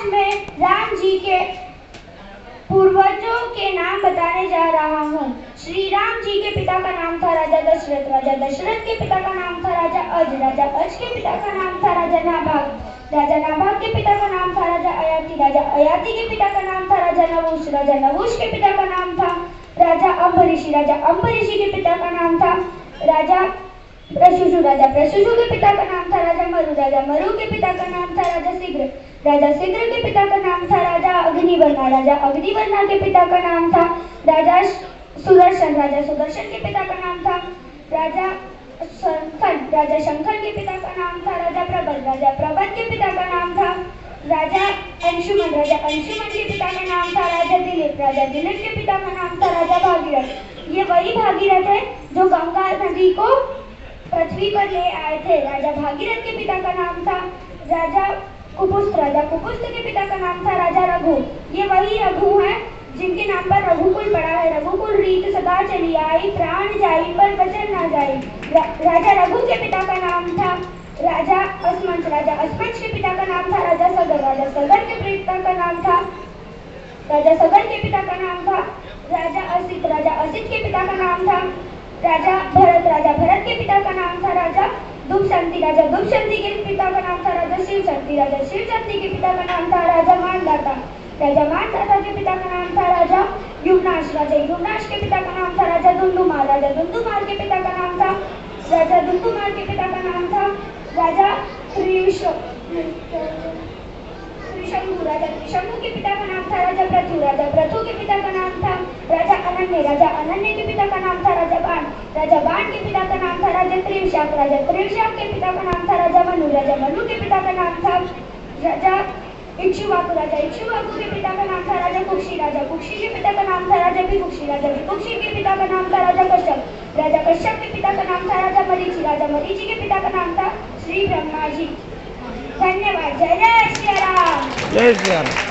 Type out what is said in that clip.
मैं राम जी के पूर्वजों के नाम बताने जा रहा हूँ। श्री राम जी के पिता का नाम था राजा दशरथ। राजा दशरथ के पिता का नाम था राजा अज। राजा अज के पिता का नाम था राजा नाभाग। राजा नाभाग के पिता का नाम था राजा अयाति। राजा अयाति के पिता का नाम था राजा नहुष। राजा नहुष के पिता का नाम था राजा अम्बरीषि। राजा अम्बरीषि के पिता का नाम था राजा प्रसूषु। राजा प्रसूषु के पिता का नाम था राजा मरु। राजा मरु के पिता का नाम था राजा शीघ्र। राजा शीघ्र के पिता का नाम था राजा अग्निवर्णा। राजा अग्निवर्णा के पिता का नाम था राजा सुदर्शन। राजा सुदर्शन के पिता का नाम था राजा शंखन। राजा शंखन के पिता का नाम था राजा प्रबल। राजा प्रबल के पिता का नाम था राजा अंशुमन। राजा अंशुमन के पिता का नाम था राजा दिलीप। राजा दिलीप के पिता का नाम था राजा भागीरथ। ये वही भागीरथ है जो गंगा नदी को पृथ्वी पर ले आए थे। राजा भागीरथ के पिता का नाम था राजा कुपुस्त। राजा कुपुस्त के पिता का नाम था राजा रघु। ये वही रघु हैं जिनके नाम पर रघुकुल पड़ा है। रघुकुल रीत सदा चली आई, प्राण जाई पर वचन ना जाई। राजा रघु के पिता का नाम था राजा अस्मंच। राजा अस्मंच के पिता का नाम था राजा सगर। राजा सगर के पिता का नाम था राजा सगर के पिता का नाम था राजा असित। राजा असित के पिता का नाम था राजा भरत। राजा भरत के पिता का नाम था राजा दुष्यंति। राजा दुष्यंति के पिता का नाम था राजा शिवशक्ति। राजा शिवशक्ति के पिता का नाम था राजा मानदाता। राजा मानदाता के पिता का नाम था राजा युवनाश। राजा युवनाश के पिता का नाम था राजा दुंदुमार। राजा दुंदुमार के पिता का नाम था राजा दुंदुमार के पिता का नाम था राजा त्रिशंकु। राजा त्रिशंकु के पिता का नाम था राजा पृथु। राजा पृथु के पिता का नाम था राजा अनन्य। राजा अनन्य के पिता का नाम था राजा बाण। राजा बाण के पिता का नाम था राजा त्रिवशाक। राजा त्रिवशाक के पिता का नाम था राजा मनु। राजा मनु के पिता का नाम था राजा इक्ष्वाकु। राजा इक्ष्वाकु के पिता का नाम था राजा कुक्षी। राजा कुक्षी के पिता का नाम था राजा विकुक्षी। राजा विकुक्षी के पिता का नाम था राजा कश्यप। राजा कश्यप के पिता का नाम था राजा मरीचि। राजा मरीचि के पिता का नाम था श्री ब्रह्मा जी। धन्यवाद। जय जय श्री राम। जय श्री राम।